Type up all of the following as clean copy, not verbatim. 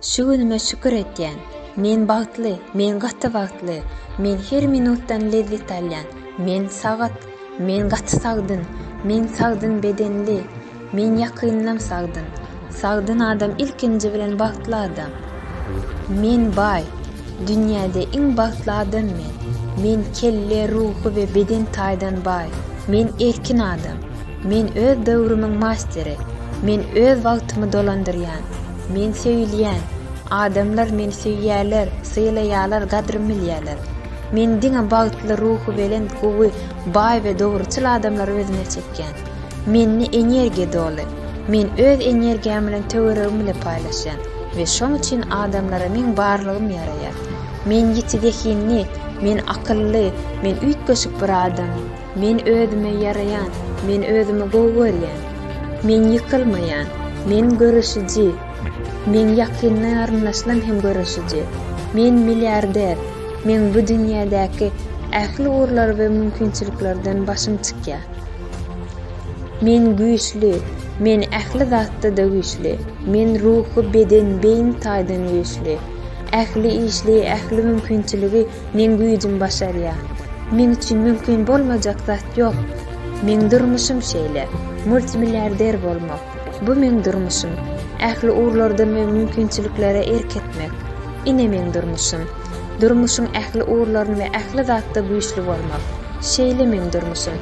Şu günüme şükür etyen. Men bagtly, men gaty bagtly. Men her minutdan lezzet alyan. Men sagat, men gaty sagdyn. Men sagdyn bedenli. Men yakynlam sagdyn. Sagdyn adam ilkinji bilen bagtly adam. Men bay. Dünyada iň bagtly adam men. Men kelle, ruhu ve beden taýdan bay. Men erkin adam. Men öz döwrümiň masteri. Men öz wagtymy dolandyrýan. Men söýleýän. Adamlar meni söýýärler, syýlaýarlar, gadrym bilýärler. Men diňe bagtly ruhu bilen gowy, bay we dogruçyl adamlar özüne çekýän. Meni energiýa doly. Men öz energiýam bilen töweregim bilen paýlaşýan we şoň üçin adamlara men barlygym ýaraýar. Men ýetidekinli, men akylly, men üýtgeşik bir adam. Men özüme ýaraýan, men özüme gowy görýän. Men ýykylmaýan, men görüşiji. Men yakynly arnaşlan hem görüşiji. Men milliarder. Men bu dünyadaki ähli uğurlar ve mümkinçiliklerden başym çykýar. Men güýçli. Men ähli zatda da güýçli. Men ruhu, beden, beýin taýdan güýçli. Ähli işli, ähli mümkinçiligi men güýjüm başarýar. Men üçin mümkin bolmajak zat ýok. Men durmuşum şeýle. Multimilliarder bolmak. Bu men durmuşum. Ähli uğurlardan ve mümkinçiliklere erketmek. Ine men durmuşum. Durmuşum ähli uğurlaryň we ähli zatda güýçli bolmak. Şeýle men durmuşum.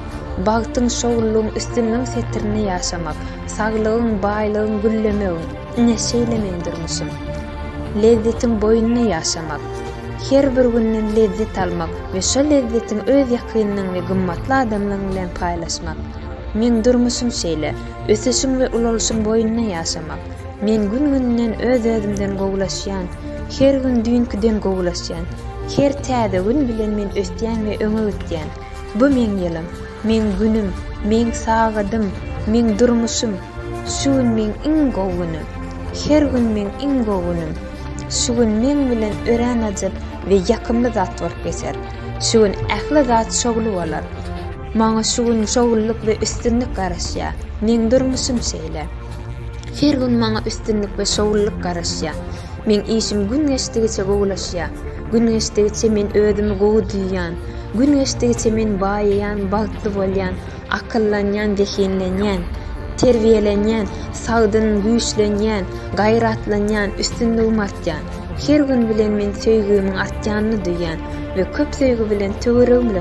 Bagtyň şowlulygyň üstünliň setirini ýaşamak, saglygyň, baýlygyň güllemek. Ine şeýle men durmuşum. Lezzetin boýuny ýaşamak. Her bir günden lezzet almak ve şo lezzetiň öz ýakynyň we gymmatly adamlaryň bilen paýlaşmak. Men durmuşum şeýle, ösüşüm we ulalşym boýuny ýaşamak. Men gün-günden öz özümden gowlaşýan, her gün dünküden gowlaşýan, her täze gün bilen men ösdýän we öňe ötdýän. Bu men ýylym, men günüm, men sagadym, men durmuşum. Şu gün men iň gowunym. Her gün men iň gowunym. Şu gün men bilen ören ajyp we ýakymly zat bolup geçer. Şu gün ähli zat şogly bolar. Maňa şu gün şogullyk we üstünlik garaşýar. Men durmuşum şeýle. Her gün maňa üstünlik we şogullyk garaşýar. Men işim gün geçdigiçe gowlaşýar. Gün geçdigiçe men özümi gowy duýýan. Gün geçdigiçe men baýýan, bagtly bolýan, akyllanýan, dehinlenýän, terbiýelenýän, sagdyn, güýçlenýän, gaýratlanýan, üstünligim artýan. Her gün bilen men söýgümiň artýanyny duýýan we köp söýgü bilen töweregim